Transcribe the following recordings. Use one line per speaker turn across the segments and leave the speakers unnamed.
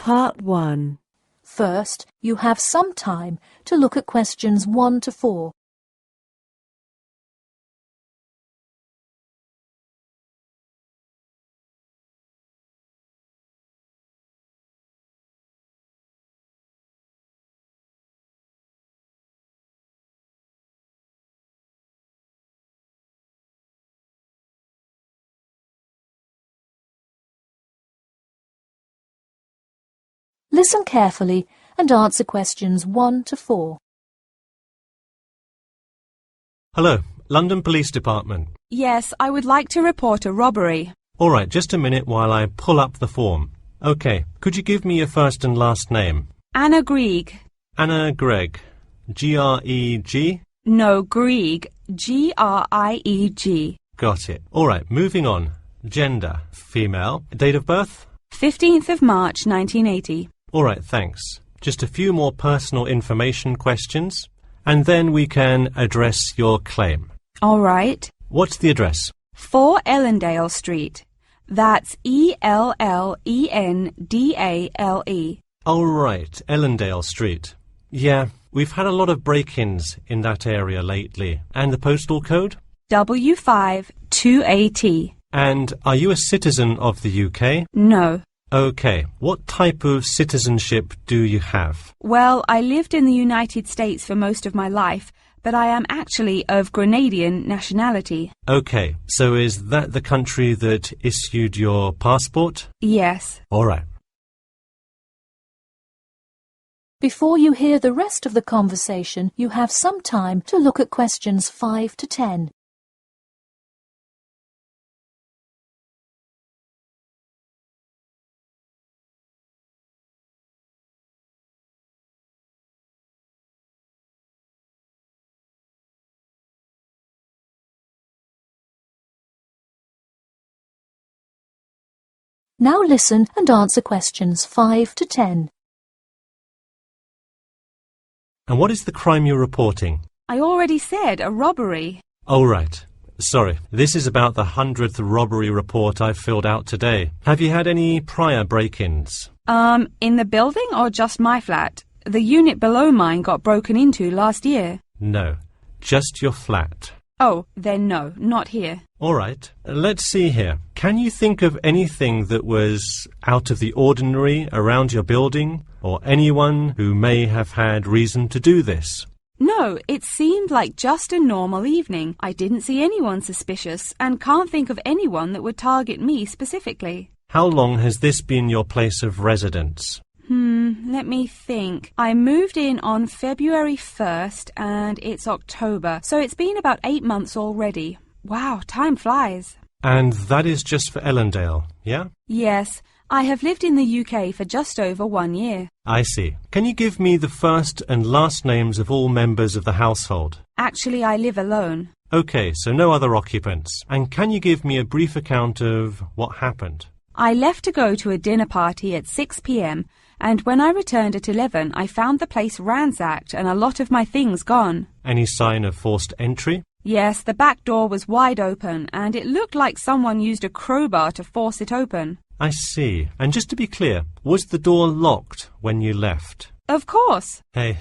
Part 1.
First, you have some time to look at questions 1 to 4. Listen carefully and answer questions 1 to 4.
Hello, London Police Department.
Yes, I would like to report a robbery.
All right, just a minute while I pull up the form. OK, could you give me your first and last name?
Anna Grieg.
Anna Gregg. G-R-E-G?
No, Grieg. G-R-I-E-G.
Got it. All right, moving on. Gender, female. Date of birth?
15th of March, 1980.
All right, thanks. Just a few more personal information questions, and then we can address your claim.
All right.
What's the address?
4 Ellendale Street. That's E-L-L-E-N-D-A-L-E.
All right, Ellendale Street. Yeah, we've had a lot of break-ins in that area lately. And the postal code?
W5 2AT.
And are you a citizen of the UK?
No.
OK. What type of citizenship do you have?
Well, I lived in the United States for most of my life, but I am actually of Grenadian nationality.
OK. So is that the country that issued your passport?
Yes.
All right.
Before you hear the rest of the conversation, you have some time to look at questions 5 to 10. Now listen and answer questions 5 to 10.
And what is the crime you're reporting?
I already said a robbery.
Oh, right. Sorry. This is about the 100th robbery report I've filled out today. Have you had any prior break-ins?
In the building or just my flat? The unit below mine got broken into last year.
No. Just your flat.
Oh, then no, not here.
All right. Let's see here. Can you think of anything that was out of the ordinary around your building, or anyone who may have had reason to do this?
No, it seemed like just a normal evening. I didn't see anyone suspicious and can't think of anyone that would target me specifically.
How long has this been your place of residence?
Let me think. I moved in on February 1st and it's October, so it's been about 8 months already. Wow, time flies.
And that is just for Ellendale, yeah?
Yes, I have lived in the UK for just over 1 year.
I see. Can you give me the first and last names of all members of the household?
Actually, I live alone.
OK, so no other occupants. And can you give me a brief account of what happened?
I left to go to a dinner party at 6 p.m. and when I returned at 11, I found the place ransacked and a lot of my things gone.
Any sign of forced entry?
Yes, the back door was wide open and it looked like someone used a crowbar to force it open.
I see. And just to be clear, was the door locked when you left?
Of course.
Hey,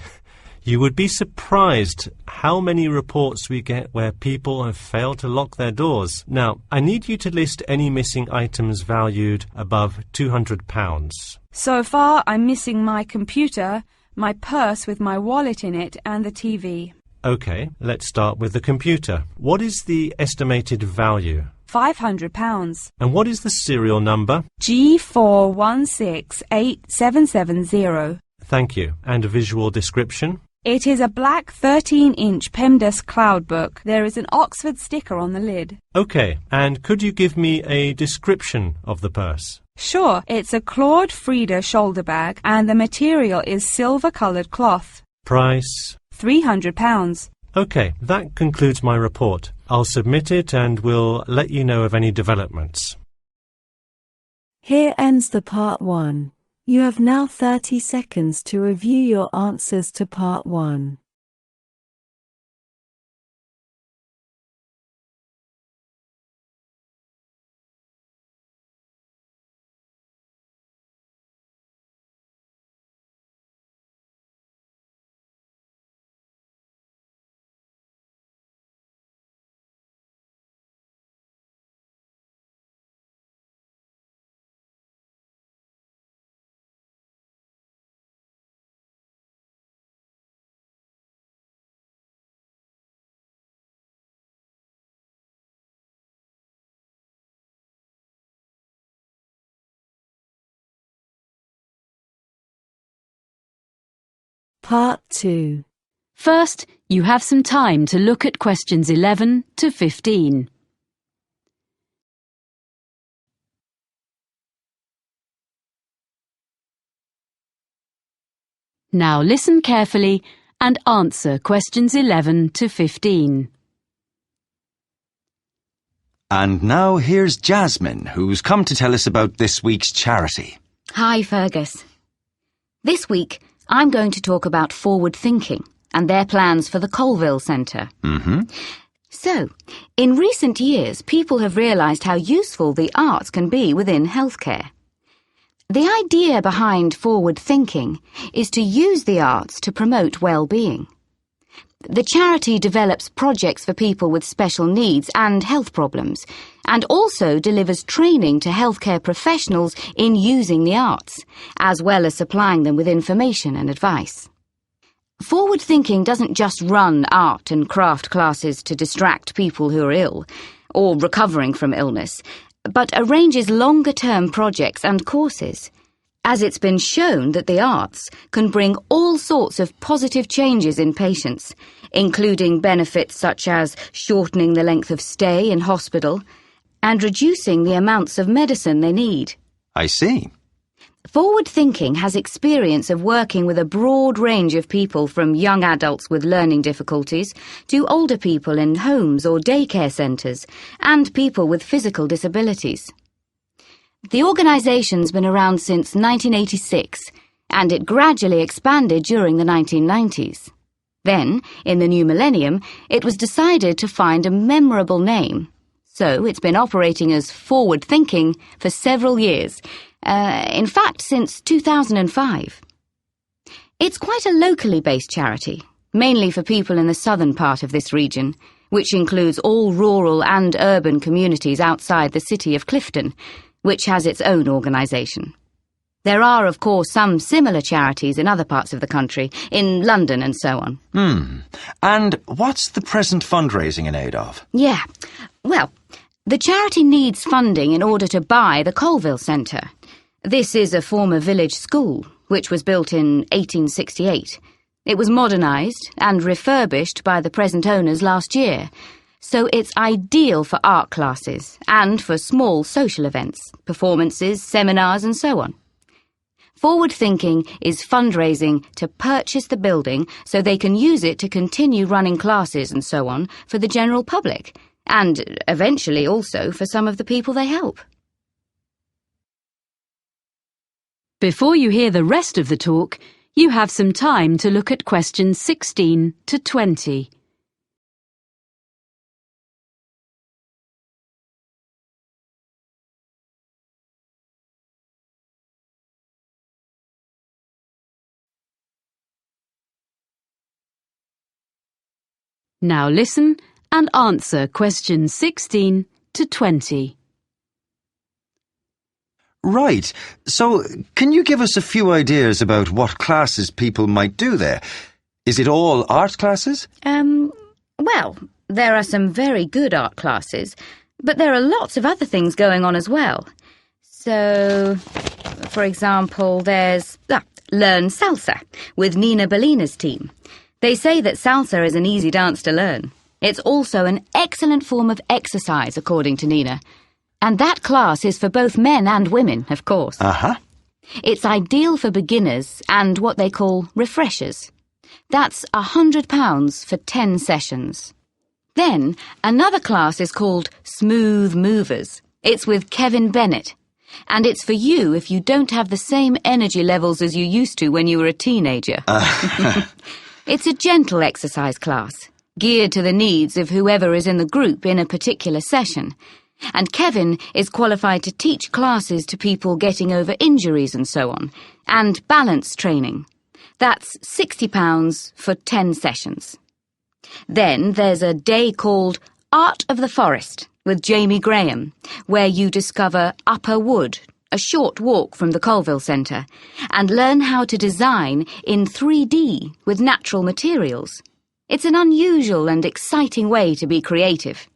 you would be surprised how many reports we get where people have failed to lock their doors. Now, I need you to list any missing items valued above £200.
So far, I'm missing my computer, my purse with my wallet in it, and the TV.
OK, let's start with the computer. What is the estimated value?
£500.
And what is the serial number?
G41687770.
Thank you. And a visual description?
It is a black 13-inch PEMDAS cloud book. There is an Oxford sticker on the lid.
OK, and could you give me a description of the purse?
Sure, it's a Claude Frieda shoulder bag and the material is silver-coloured cloth.
Price?
£300.
OK, that concludes my report. I'll submit it and we'll let you know of any developments.
Here ends the Part 1. You have now 30 seconds to review your answers to Part 1. Part 2.
First, you have some time to look at questions 11 to 15. Now listen carefully and answer questions 11 to 15.
And now here's Jasmine, who's come to tell us about this week's charity.
Hi, Fergus. This week, I'm going to talk about forward thinking and their plans for the Colville Centre. So, in recent years, people have realised how useful the arts can be within healthcare. The idea behind forward thinking is to use the arts to promote well-being. The charity develops projects for people with special needs and health problems, and also delivers training to healthcare professionals in using the arts, as well as supplying them with information and advice. Forward thinking doesn't just run art and craft classes to distract people who are ill, or recovering from illness, but arranges longer-term projects and courses, as it's been shown that the arts can bring all sorts of positive changes in patients, including benefits such as shortening the length of stay in hospital and reducing the amounts of medicine they need.
I see.
Forward thinking has experience of working with a broad range of people, from young adults with learning difficulties to older people in homes or daycare centres and people with physical disabilities. The organisation's been around since 1986, and it gradually expanded during the 1990s. Then, in the new millennium, it was decided to find a memorable name. So it's been operating as Forward Thinking for several years, in fact since 2005. It's quite a locally based charity, mainly for people in the southern part of this region, which includes all rural and urban communities outside the city of Clifton, which has its own organisation. There are, of course, some similar charities in other parts of the country, in London and so on.
And what's the present fundraising in aid of?
Yeah, well, the charity needs funding in order to buy the Colville Centre. This is a former village school, which was built in 1868. It was modernised and refurbished by the present owners last year, so it's ideal for art classes and for small social events, performances, seminars and so on. Forward Thinking is fundraising to purchase the building so they can use it to continue running classes and so on for the general public, and eventually also for some of the people they help.
Before you hear the rest of the talk, you have some time to look at questions 16 to 20. Now listen and answer questions 16 to 20.
Right. So, can you give us a few ideas about what classes people might do there? Is it all art classes?
Well, there are some very good art classes, but there are lots of other things going on as well. So, for example, there's Learn Salsa with Nina Bellina's team. They say that salsa is an easy dance to learn. It's also an excellent form of exercise, according to Nina. And that class is for both men and women, of course. It's ideal for beginners and what they call refreshers. That's £100 for 10 sessions. Then, another class is called Smooth Movers. It's with Kevin Bennett. And it's for you if you don't have the same energy levels as you used to when you were a teenager. It's a gentle exercise class, geared to the needs of whoever is in the group in a particular session. And Kevin is qualified to teach classes to people getting over injuries and so on, and balance training. That's £60 for 10 sessions. Then there's a day called Art of the Forest with Jamie Graham, where you discover Upper Wood, a short walk from the Colville Centre, and learn how to design in 3D with natural materials. It's an unusual and exciting way to be creative.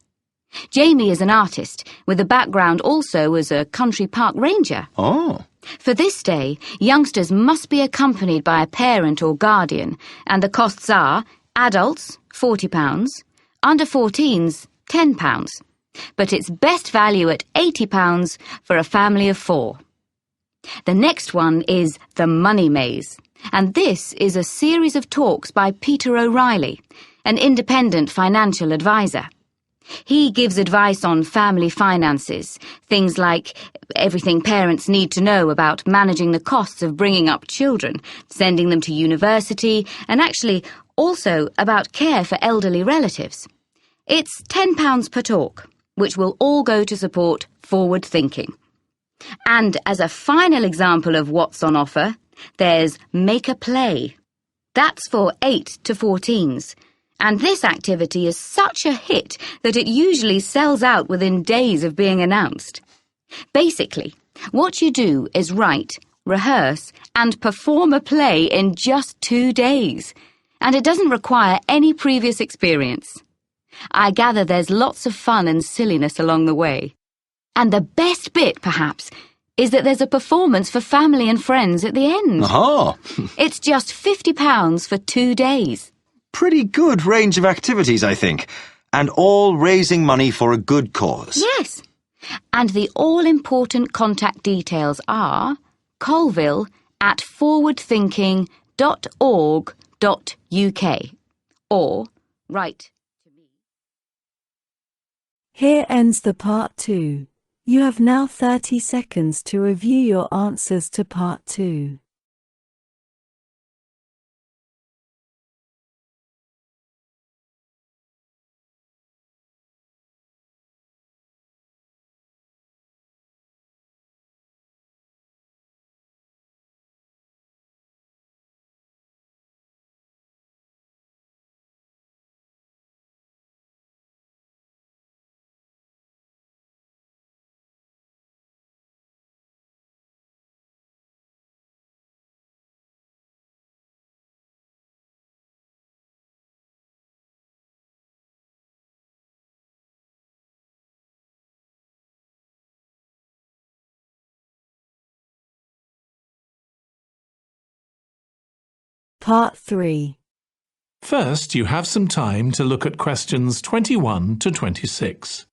Jamie is an artist, with a background also as a country park ranger.
Oh.
For this day, youngsters must be accompanied by a parent or guardian, and the costs are adults, £40, under 14s, £10, but it's best value at £80 for a family of 4. The next one is The Money Maze, and this is a series of talks by Peter O'Reilly, an independent financial advisor. He gives advice on family finances, things like everything parents need to know about managing the costs of bringing up children, sending them to university, and actually also about care for elderly relatives. It's £10 per talk, which will all go to support forward thinking. And as a final example of what's on offer, there's Make a Play. That's for 8 to 14s. And this activity is such a hit that it usually sells out within days of being announced. Basically, what you do is write, rehearse, and perform a play in just 2 days. And it doesn't require any previous experience. I gather there's lots of fun and silliness along the way. And the best bit, perhaps, is that there's a performance for family and friends at the end.
Aha!
It's just £50 for 2 days.
Pretty good range of activities, I think. And all raising money for a good cause.
Yes. And the all-important contact details are colville@forwardthinking.org.uk or write to me.
Here ends the part 2. You have now 30 seconds to review your answers to part 2. Part 3.
First, you have some time to look at questions 21 to 26.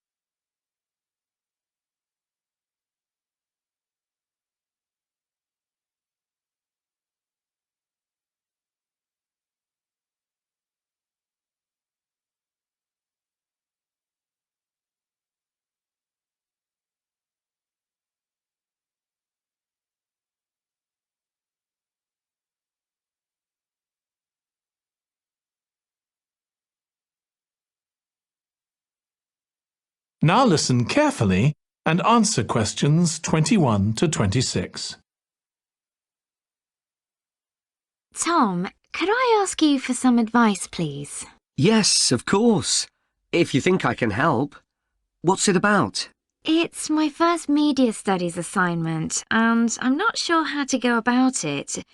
Now listen carefully and answer questions 21 to 26.
Tom, could I ask you for some advice, please?
Yes, of course. If you think I can help. What's it about?
It's my first media studies assignment, and I'm not sure how to go about it.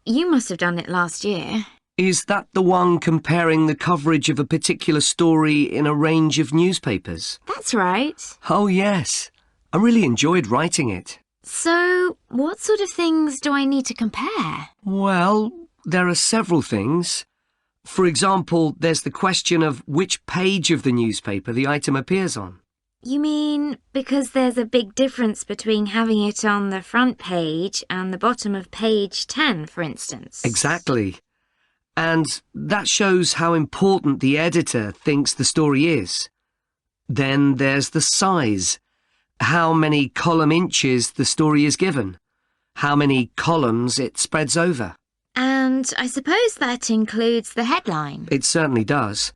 You must have done it last year.
Is that the one comparing the coverage of a particular story in a range of newspapers?
That's right.
Oh, yes. I really enjoyed writing it.
So, what sort of things do I need to compare?
Well, there are several things. For example, there's the question of which page of the newspaper the item appears on.
You mean because there's a big difference between having it on the front page and the bottom of page 10, for instance?
Exactly. And that shows how important the editor thinks the story is. Then there's the size. How many column inches the story is given. How many columns it spreads over.
And I suppose that includes the headline.
It certainly does.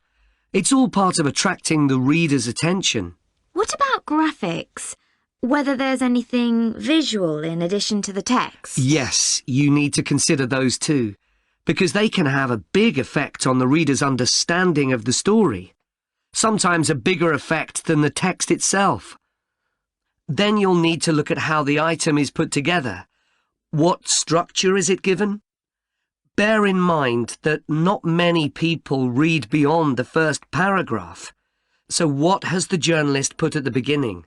It's all part of attracting the reader's attention.
What about graphics? Whether there's anything visual in addition to the text?
Yes, you need to consider those too, because they can have a big effect on the reader's understanding of the story. Sometimes a bigger effect than the text itself. Then you'll need to look at how the item is put together. What structure is it given? Bear in mind that not many people read beyond the first paragraph. So what has the journalist put at the beginning?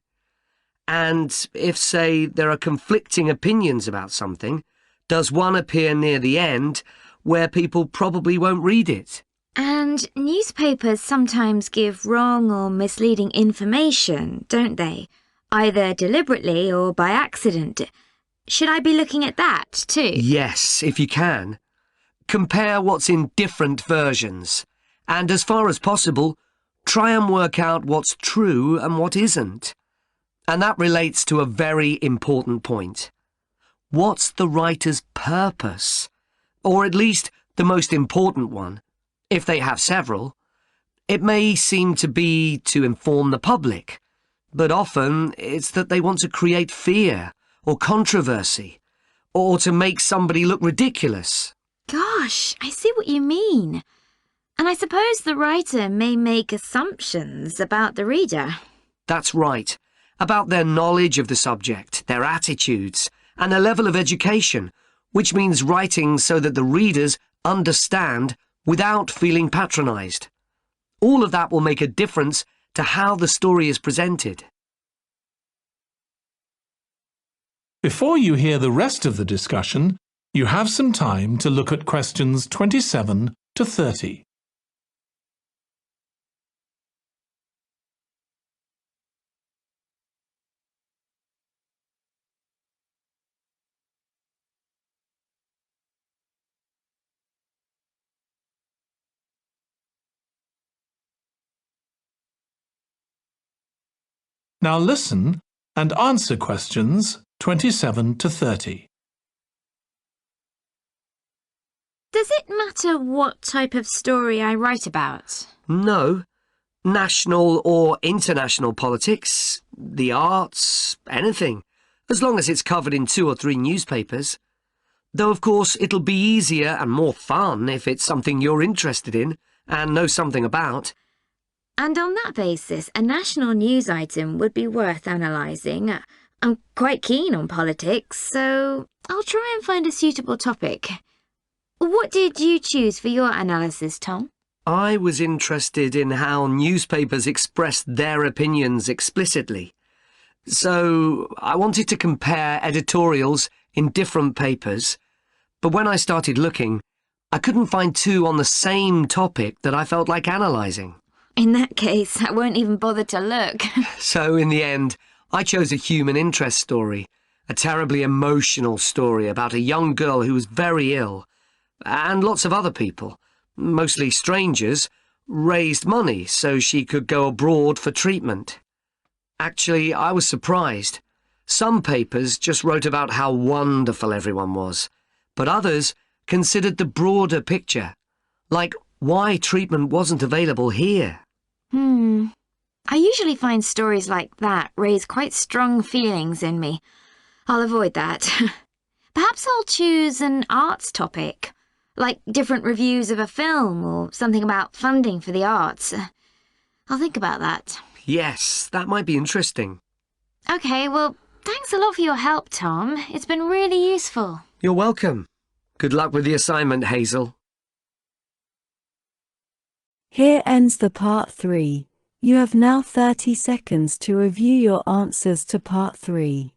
And if, say, there are conflicting opinions about something, does one appear near the end where people probably won't read it?
And newspapers sometimes give wrong or misleading information, don't they? Either deliberately or by accident. Should I be looking at that too?
Yes, if you can. Compare what's in different versions. And as far as possible, try and work out what's true and what isn't. And that relates to a very important point. What's the writer's purpose? Or at least the most important one, if they have several. It may seem to be to inform the public, but often it's that they want to create fear or controversy, or to make somebody look ridiculous.
Gosh, I see what you mean. And I suppose the writer may make assumptions about the reader.
That's right. About their knowledge of the subject, their attitudes, and their level of education, which means writing so that the readers understand without feeling patronised. All of that will make a difference to how the story is presented.
Before you hear the rest of the discussion, you have some time to look at questions 27 to 30. Now listen and answer questions 27 to 30.
Does it matter what type of story I write about?
No. National or international politics, the arts, anything, as long as it's covered in 2 or 3 newspapers. Though, of course, it'll be easier and more fun if it's something you're interested in and know something about.
And on that basis, a national news item would be worth analysing. I'm quite keen on politics, so I'll try and find a suitable topic. What did you choose for your analysis, Tom?
I was interested in how newspapers expressed their opinions explicitly. So I wanted to compare editorials in different papers, but when I started looking, I couldn't find 2 on the same topic that I felt like analysing.
In that case, I won't even bother to look.
So in the end, I chose a human interest story, a terribly emotional story about a young girl who was very ill, and lots of other people, mostly strangers, raised money so she could go abroad for treatment. Actually, I was surprised. Some papers just wrote about how wonderful everyone was, but others considered the broader picture, like why treatment wasn't available here.
I usually find stories like that raise quite strong feelings in me. I'll avoid that. Perhaps I'll choose an arts topic, like different reviews of a film or something about funding for the arts. I'll think about that.
Yes, that might be interesting.
Okay, well, thanks a lot for your help, Tom. It's been really useful.
You're welcome. Good luck with the assignment, Hazel.
Here ends the part 3. You have now 30 seconds to review your answers to part 3.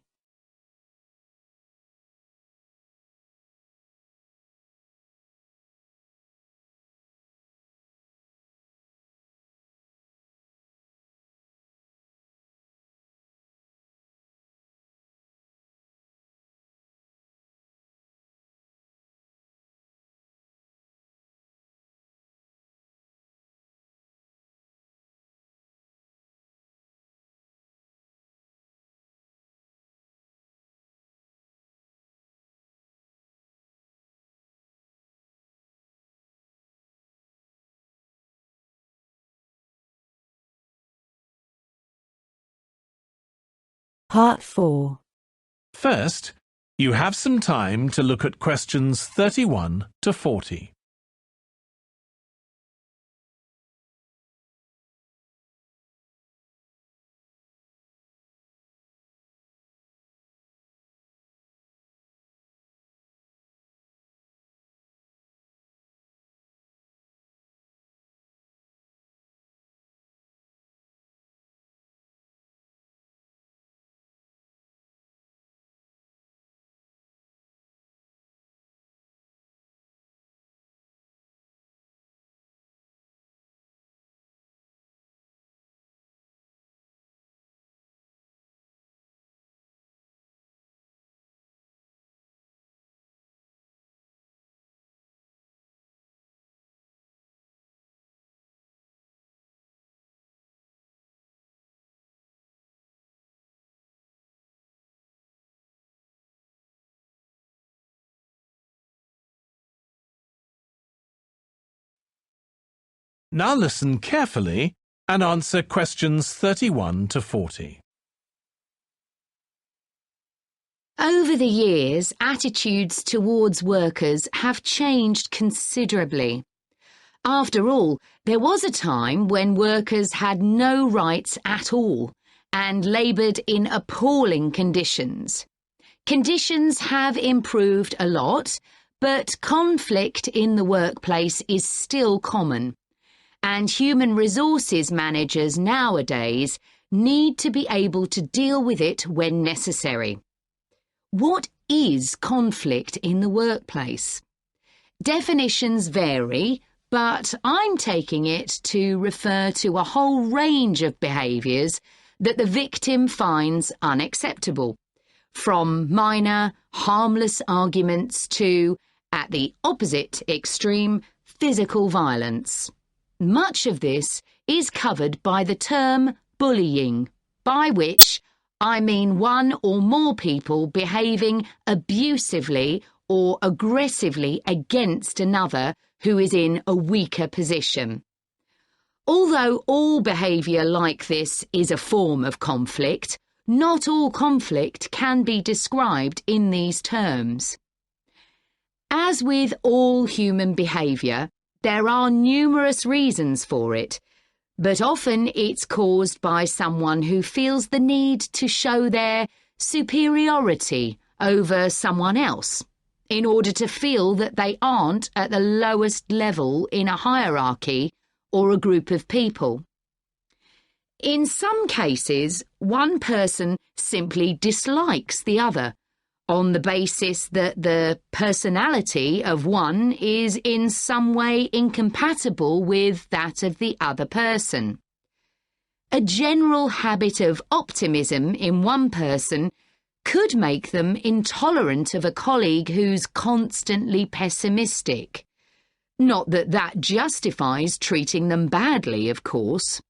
Part 4.
First, you have some time to look at questions 31 to 40. Now listen carefully and answer questions 31 to 40.
Over the years, attitudes towards workers have changed considerably. After all, there was a time when workers had no rights at all and laboured in appalling conditions. Conditions have improved a lot, but conflict in the workplace is still common, and human resources managers nowadays need to be able to deal with it when necessary. What is conflict in the workplace? Definitions vary, but I'm taking it to refer to a whole range of behaviours that the victim finds unacceptable, from minor, harmless arguments to, at the opposite extreme, physical violence. Much of this is covered by the term bullying, by which I mean one or more people behaving abusively or aggressively against another who is in a weaker position. Although all behaviour like this is a form of conflict, not all conflict can be described in these terms. As with all human behaviour, there are numerous reasons for it, but often it's caused by someone who feels the need to show their superiority over someone else in order to feel that they aren't at the lowest level in a hierarchy or a group of people. In some cases, one person simply dislikes the other on the basis that the personality of one is in some way incompatible with that of the other person. A general habit of optimism in one person could make them intolerant of a colleague who's constantly pessimistic. Not that that justifies treating them badly, of course.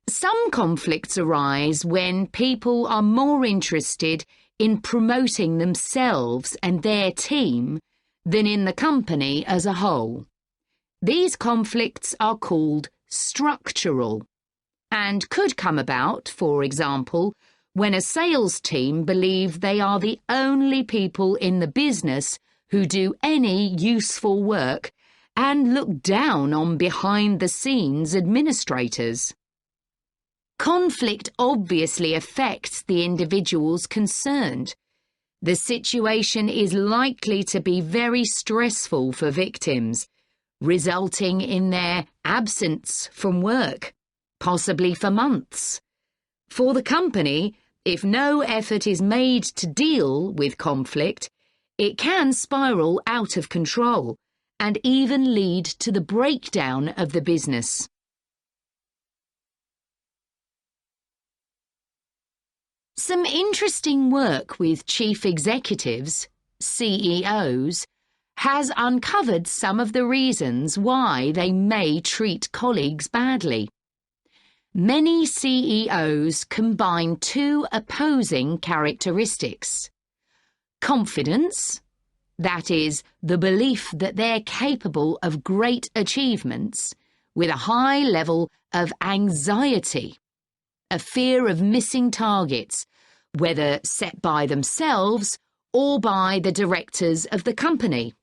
Some conflicts arise when people are more interested in promoting themselves and their team than in the company as a whole. These conflicts are called structural and could come about, for example, when a sales team believe they are the only people in the business who do any useful work and look down on behind-the-scenes administrators. Conflict obviously affects the individuals concerned. The situation is likely to be very stressful for victims, resulting in their absence from work, possibly for months. For the company, if no effort is made to deal with conflict, it can spiral out of control and even lead to the breakdown of the business. Some interesting work with chief executives, CEOs, has uncovered some of the reasons why they may treat colleagues badly. Many CEOs combine two opposing characteristics: confidence, that is, the belief that they're capable of great achievements, with a high level of anxiety, a fear of missing targets, whether set by themselves or by the directors of the company.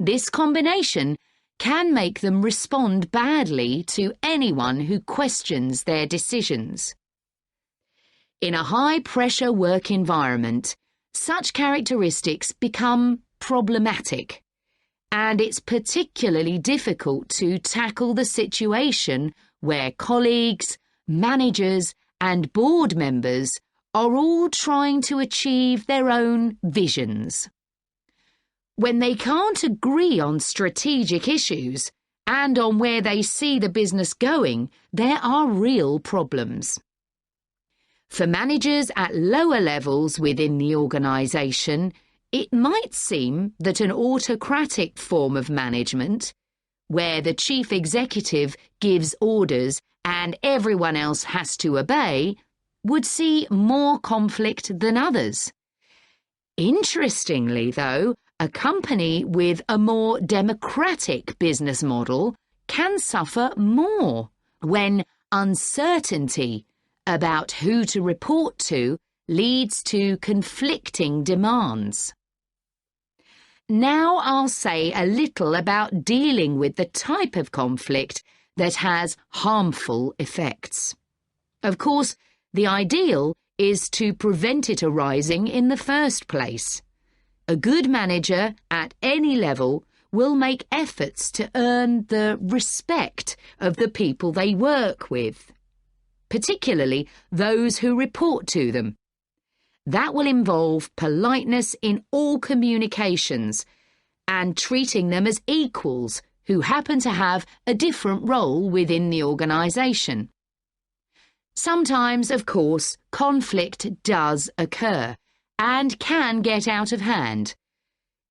This combination can make them respond badly to anyone who questions their decisions. In a high-pressure work environment, such characteristics become problematic, and it's particularly difficult to tackle the situation where colleagues, managers and board members are all trying to achieve their own visions. When they can't agree on strategic issues and on where they see the business going, there are real problems. For managers at lower levels within the organisation, it might seem that an autocratic form of management, where the chief executive gives orders and everyone else has to obey, would see more conflict than others. Interestingly, though, a company with a more democratic business model
can suffer more when uncertainty about who to report to leads to conflicting demands. Now I'll say a little about dealing with the type of conflict that has harmful effects. Of course, the ideal is to prevent it arising in the first place. A good manager at any level will make efforts to earn the respect of the people they work with, particularly those who report to them. That will involve politeness in all communications and treating them as equals who happen to have a different role within the organisation. Sometimes, of course, conflict does occur and can get out of hand.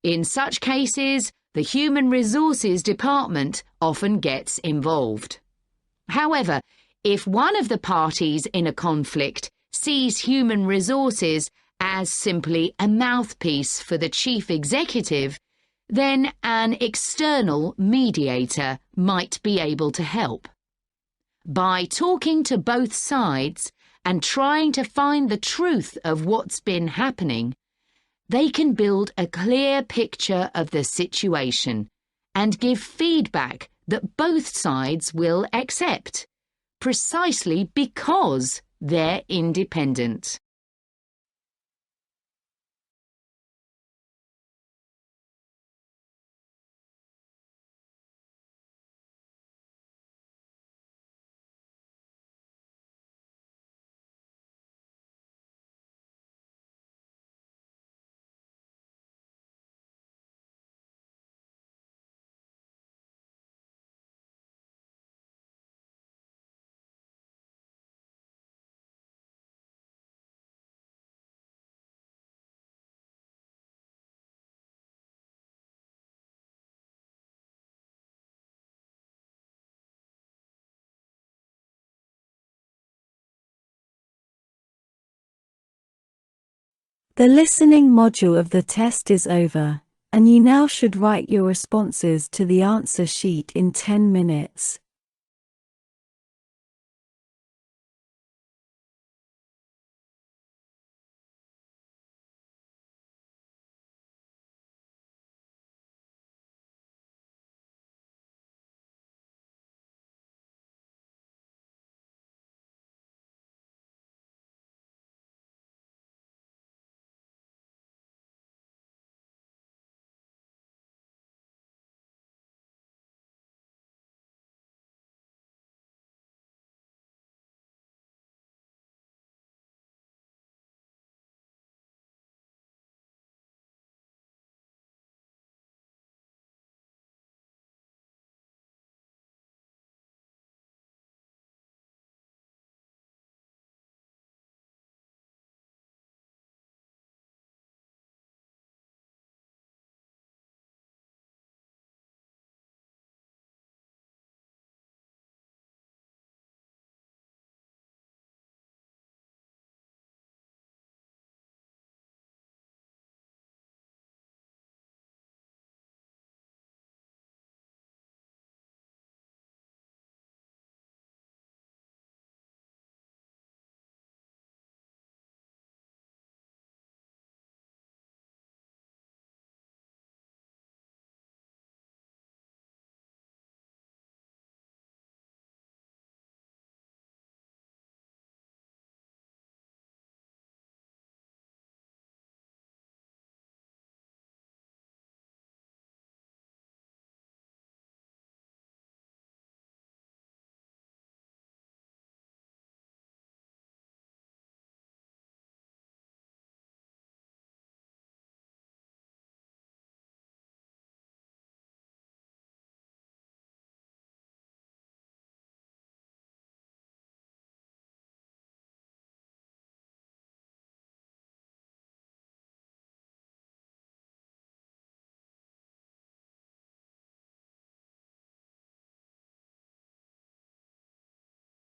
In such cases, the Human Resources Department often gets involved. However, if one of the parties in a conflict sees human resources as simply a mouthpiece for the chief executive, then an external mediator might be able to help. By talking to both sides and trying to find the truth of what's been happening, they can build a clear picture of the situation and give feedback that both sides will accept, precisely because they're independent.
The listening module of the test is over, and you now should write your responses to the answer sheet in 10 minutes.